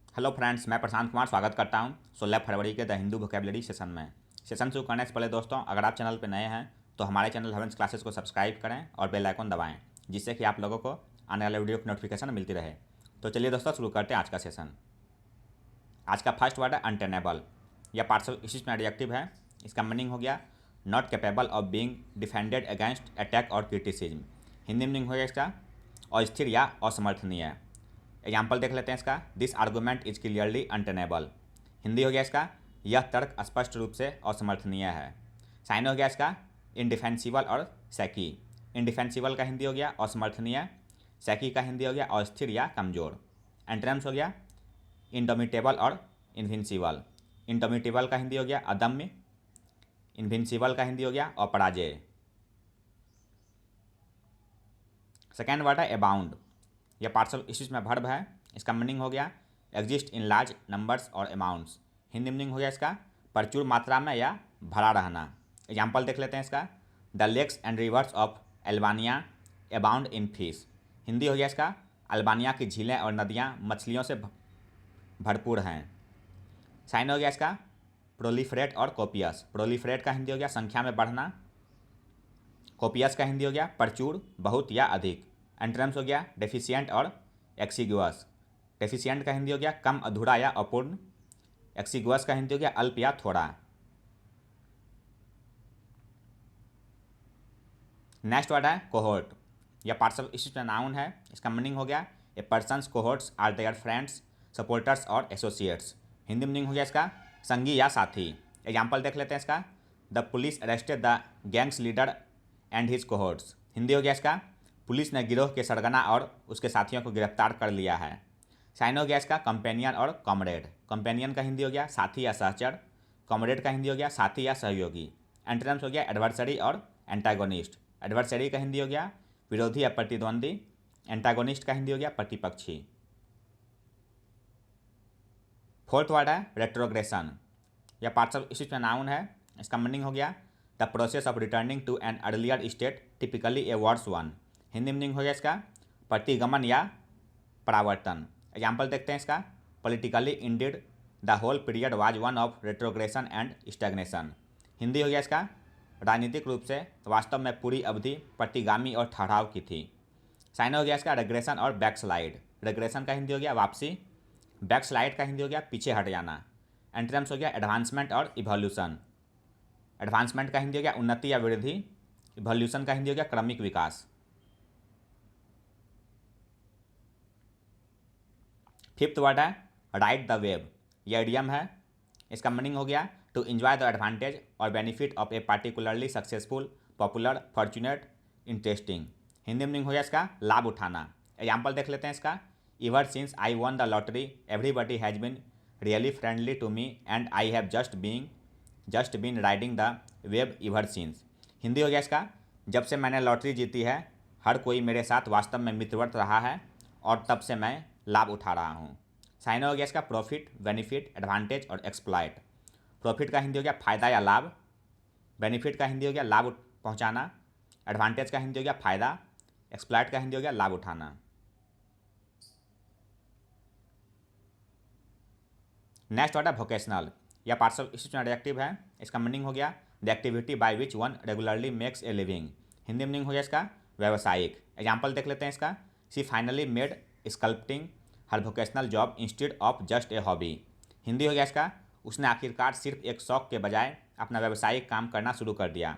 Hello friends, मैं प्रशांत कुमार स्वागत करता हूं 16 फरवरी के द हिंदू वोकेबलरी सेशन में। सेशन शुरू करने से पहले दोस्तों, अगर आप चैनल पर नए हैं तो हमारे चैनल हेवेंस क्लासेस को सब्सक्राइब करें और बेल आइकन दबाएं, जिससे कि आप लोगों को आने वाले वीडियो की नोटिफिकेशन मिलती रहे। तो चलिए दोस्तों, शुरू करते हैं आज का सेशन। आज का फर्स्ट वर्ड है अनटेनेबल। यह पार्सल इसी में एडजेक्टिव है। इसका मीनिंग हो गया not capable of being defended against attack और क्रिटिसिज्म। हिंदी मीनिंग हो गया इसका अस्थिर या असमर्थनीय। एग्जाम्पल देख लेते हैं इसका। This argument is clearly untenable. Hindi हो गया इसका यह तर्क स्पष्ट रूप से असमर्थनीय है। साइन हो गया इसका इनडिफेंसिबल और सैकी। इनडिफेंसिबल का हिंदी हो गया असमर्थनीय। सैकी का हिंदी हो गया अस्थिर या कमज़ोर। एंटोनिम्स हो गया इंडोमिटेबल और इन्विंसिबल। इंडोमिटेबल का हिंदी हो गया अदम्य। इन्विंसिबल का हिंदी हो गया अपराजेय। सेकेंड वर्ड है अबाउंड। यह पार्सल इसी में वर्ब है। इसका मीनिंग हो गया एग्जिस्ट इन लार्ज नंबर्स और अमाउंट्स। हिंदी मीनिंग हो गया इसका प्रचुर मात्रा में या भरा रहना। एग्जाम्पल देख लेते हैं इसका। The lakes and rivers of Albania abound in fish. Hindi हो गया इसका अल्बानिया की झीलें और नदियाँ मछलियों से भरपूर हैं। साइन हो गया इसका प्रोलिफरेट और कोपियस। प्रोलिफरेट का हिंदी हो गया संख्या में बढ़ना। कोपियस का हिंदी हो गया प्रचुर, बहुत या अधिक। एंटोनिम्स हो गया डेफिशिएंट और एक्सिगुअस। डेफिशिएंट का हिंदी हो गया कम, अधूरा या अपूर्ण। एक्सिगुअस का हिंदी हो गया अल्प या थोड़ा। नेक्स्ट वर्ड है कोहोर्ट। यह पार्सल इसी में नाउन है। इसका मीनिंग हो गया a person's cohorts are their friends, supporters और एसोसिएट्स। हिंदी मीनिंग हो गया इसका संगी या साथी। एग्जाम्पल देख लेते हैं इसका। The police arrested the gangs leader and his cohorts. Hindi हो गया इसका पुलिस ने गिरोह के सरगना और उसके साथियों को गिरफ्तार कर लिया है। साइन हो गया इसका कंपेनियन और कॉमरेड। कंपेनियन का हिंदी हो गया साथी या सहचर। कॉमरेड का हिंदी हो गया साथी या सहयोगी। एंटोनिम्स हो गया एडवर्सरी और एंटागोनिस्ट। एडवर्सरी का हिंदी हो गया विरोधी या प्रतिद्वंदी। एंटागोनिस्ट का हिंदी हो गया प्रतिपक्षी। फोर्थ वर्ड है रेट्रोग्रेशन। यह पार्ट्स ऑफ स्पीच में नाउन है। इसका मीनिंग हो गया the process of returning to an earlier state typically a worse one. Hindi meaning हो गया इसका प्रतिगमन या परावर्तन। एग्जाम्पल देखते हैं इसका। Politically indeed the whole period was one of retrogression and stagnation. Hindi हो गया इसका राजनीतिक रूप से वास्तव में पूरी अवधि प्रतिगामी और ठहराव की थी। साइन हो गया इसका रेग्रेशन और बैकस्लाइड। रेग्रेशन का हिंदी हो गया वापसी। बैकस्लाइड का हिंदी हो गया पीछे हट जाना। एंटोनिम्स हो गया एडवांसमेंट और इवोल्यूशन। एडवांसमेंट का हिंदी हो गया उन्नति या वृद्धि। इवोल्यूशन का हिंदी हो गया क्रमिक विकास। फिफ्थ वर्ड है राइड द वेव। यह इडियम है। इसका मीनिंग हो गया टू एंजॉय द एडवांटेज और benefit of A particularly successful, popular, fortunate, interesting. Hindi meaning हो गया इसका लाभ उठाना। एग्जाम्पल देख लेते हैं इसका। Ever since I won the lottery everybody has been really friendly to me and I have just been riding the wave ever since. Hindi हो गया इसका जब से मैंने लॉटरी जीती है हर कोई मेरे साथ वास्तव में मित्रवत रहा है और तब से मैं लाभ उठा रहा हूँ। साइन हो गया इसका प्रॉफिट, बेनिफिट, एडवांटेज और एक्सप्लॉइट। प्रॉफिट का हिंदी हो गया फायदा या लाभ। बेनिफिट का हिंदी हो गया लाभ पहुँचाना। एडवांटेज का हिंदी हो गया फायदा। एक्सप्लॉइट का हिंदी हो गया लाभ उठाना। नेक्स्ट वर्ड है वोकेशनल। यह पार्सल इसी एडजेक्टिव है। इसका मीनिंग हो गया the activity by which one regularly makes a living. Hindi meaning हो गया इसका व्यावसायिक। एग्जाम्पल देख लेते हैं इसका। She finally made sculpting her vocational job instead of just a hobby. Hindi हो गया इसका उसने आखिरकार सिर्फ एक शौक के बजाय अपना व्यावसायिक काम करना शुरू कर दिया।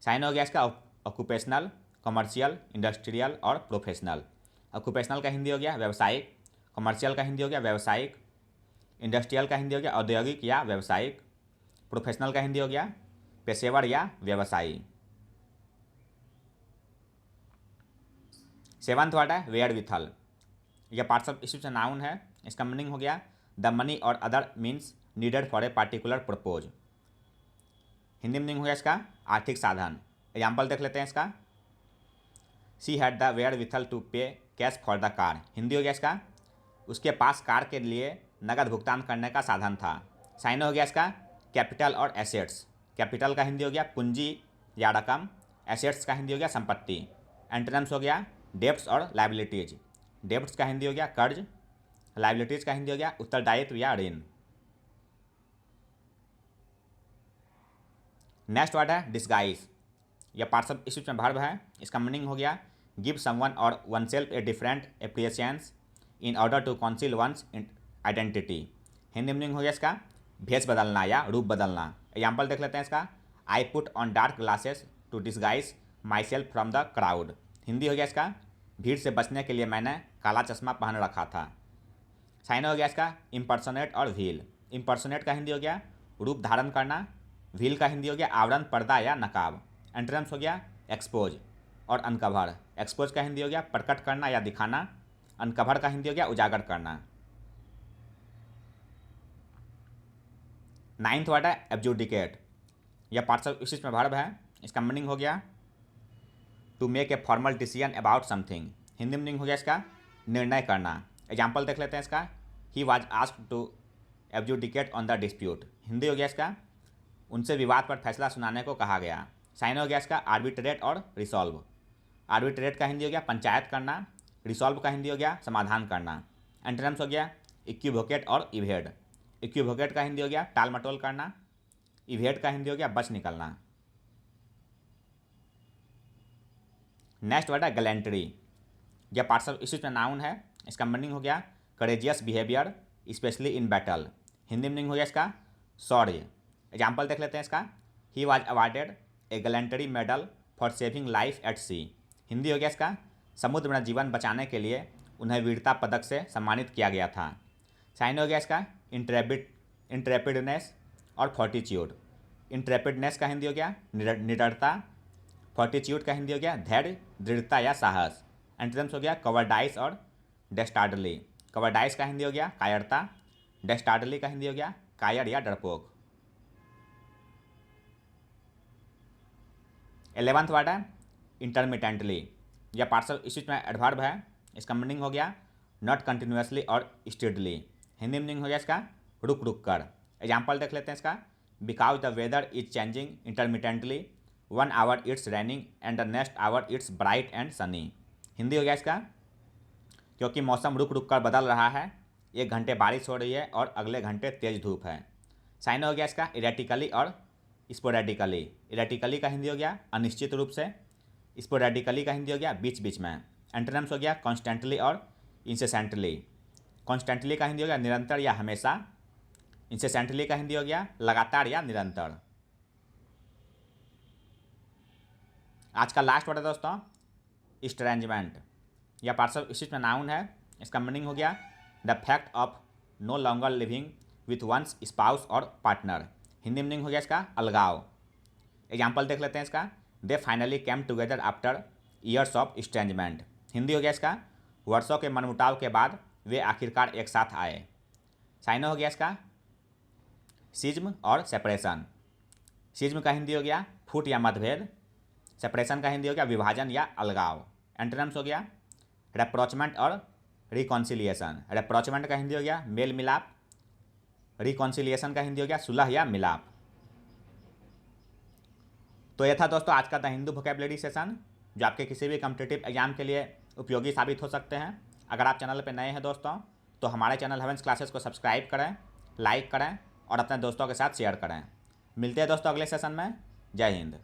साइन हो गया इसका ऑक्यूपेशनल, कमर्शियल, इंडस्ट्रियल और प्रोफेशनल। ऑक्यूपेशनल का हिंदी हो गया व्यावसायिक। कमर्शियल का हिंदी हो गया व्यावसायिक। इंडस्ट्रियल का हिंदी हो गया औद्योगिक या व्यावसायिक। प्रोफेशनल का हिंदी हो गया पेशेवर या व्यवसायी। सेवंथ वर्ड है वेयर विथल। यह पार्ट्स ऑफ स्पीच नाउन है। इसका मीनिंग हो गया द मनी और other means needed for a particular propose. Hindi meaning हो गया इसका आर्थिक साधन। एग्जाम्पल देख लेते हैं इसका। She had the wherewithal to pay cash for the car. Hindi हो गया इसका उसके पास कार के लिए नकद भुगतान करने का साधन था। साइन हो गया इसका कैपिटल और एसेट्स। कैपिटल का हिंदी हो गया पूंजी या रकम। एसेट्स का हिंदी हो गया संपत्ति। एंटोनिम्स हो गया डेब्ट्स और लायबिलिटीज। डेब्ट्स का हिंदी हो गया कर्ज। लाइबिलिटीज़ का हिंदी हो गया उत्तरदायित्व या ऋण। नेक्स्ट वर्ड है डिस्गाइज। यह पार्टसिप स्पीच में वर्ब है। इसका मीनिंग हो गया give someone or oneself a different appearance in order to conceal one's identity. Hindi meaning हो गया इसका भेष बदलना या रूप बदलना। एग्जाम्पल देख लेते हैं इसका I put on dark glasses to disguise myself from the crowd. Hindi हो गया इसका भीड़ से बचने के लिए मैंने काला चश्मा पहन रखा था। साइन हो गया इसका इम्पर्सोनेट और व्हील। इम्पर्सोनेट का हिंदी हो गया रूप धारण करना। व्हील का हिंदी हो गया आवरण, पर्दा या नकाब। एंटोनिम्स हो गया एक्सपोज और अनकवर। एक्सपोज का हिंदी हो गया प्रकट करना या दिखाना। अनकवर का हिंदी हो गया उजागर करना। नाइन्थ वर्ड है एब्जुडिकेट। यह पार्टसिप स्पीच में वर्ब है। इसका मीनिंग हो गया to make a formal decision about something. Hindi meaning हो गया इसका निर्णय करना। एग्जाम्पल देख लेते हैं इसका he was asked to adjudicate on the dispute. Hindi हो गया इसका उनसे विवाद पर फैसला सुनाने को कहा गया। साइन हो गया इसका आर्बिट्रेट और रिसॉल्व। आर्बिट्रेट का हिंदी हो गया पंचायत करना। रिसॉल्व का हिंदी हो गया समाधान करना। एंटोनिम्स हो गया इक्विवोकेट और इवेड। इक्विवोकेट का हिंदी हो गया टाल मटोल करना। इवेड का हिंदी हो गया बच निकलना। नेक्स्ट वर्ड है गैलेंट्री। यह पार्टसिप स्पीच में नाउन है। इसका मीनिंग हो गया courageous behaviour especially in battle. Hindi meaning हो गया इसका शौर्य। एग्जाम्पल देख लेते हैं इसका he was awarded a gallantry medal for saving life at sea. Hindi हो गया इसका समुद्र में जीवन बचाने के लिए उन्हें वीरता पदक से सम्मानित किया गया था। साइन हो गया इसका इंट्रेपिडनेस और फोर्टिट्यूड। इंट्रेपिडनेस का हिंदी हो गया निडरता। फोर्टिट्यूड का हिंदी हो गया धैर्य, दृढ़ता या साहस। एंटोनिम्स हो गया कवर्डाइस और डेस्टार्डली। कवर्डाइस का हिंदी हो गया कायरता। डेस्टार्डली का हिंदी हो गया कायर या डरपोक। 11th वर्ड है इंटरमिटेंटली। यह पार्टसिप स्पीच में एडवर्ब है। इसका मीनिंग हो गया नॉट कंटिन्यूसली और स्टेडली। हिंदी मीनिंग हो गया इसका रुक रुक कर। एग्जाम्पल देख लेते हैं इसका because the weather is changing intermittently 1 hour it's raining and the next hour it's bright and sunny. Hindi हो गया इसका क्योंकि मौसम रुक रुक कर बदल रहा है, 1 घंटे बारिश हो रही है और अगले घंटे तेज धूप है। साइन हो गया इसका इरेटिकली और स्पोरेडिकली। इरेटिकली का हिंदी हो गया अनिश्चित रूप से। स्पोरेडिकली का हिंदी हो गया बीच बीच में। एंटोनिम्स हो गया कॉन्स्टेंटली और इंसेसेंटली। कॉन्स्टेंटली का हिंदी हो गया निरंतर या हमेशा। इंसेसेंटली का हिंदी हो गया लगातार या निरंतर। आज का लास्ट वर्ड है दोस्तों इस्ट्रेंजमेंट। यह पार्टसिप स्पीच में नाउन है। इसका मीनिंग हो गया the fact of no longer living with one's spouse or partner. Hindi meaning हो गया इसका अलगाव। एग्जाम्पल देख लेते हैं इसका they finally came together after years of estrangement. Hindi हो गया इसका वर्षों के मनमुटाव के बाद वे आखिरकार एक साथ आए। साइन हो गया इसका सिज्म और सेपरेशन। सिज्म का हिंदी हो गया फूट या मतभेद। सेपरेशन का हिंदी हो गया विभाजन या अलगाव। एंटोनिम्स हो गया रेप्रोचमेंट और रिकॉन्सिलिएशन। रेप्रोचमेंट का हिंदी हो गया मेल मिलाप। रिकॉन्सिलिएशन का हिंदी हो गया सुलह या मिलाप। तो यह था दोस्तों आज का द हिंदू वोकैबुलरी सेशन, जो आपके किसी भी कॉम्पिटिटिव एग्जाम के लिए उपयोगी साबित हो सकते हैं। अगर आप चैनल पर नए हैं दोस्तों तो हमारे चैनल हेवेंस क्लासेस को सब्सक्राइब करें, लाइक करें और अपने दोस्तों के साथ शेयर करें। मिलते हैं दोस्तों अगले सेशन में। जय हिंद।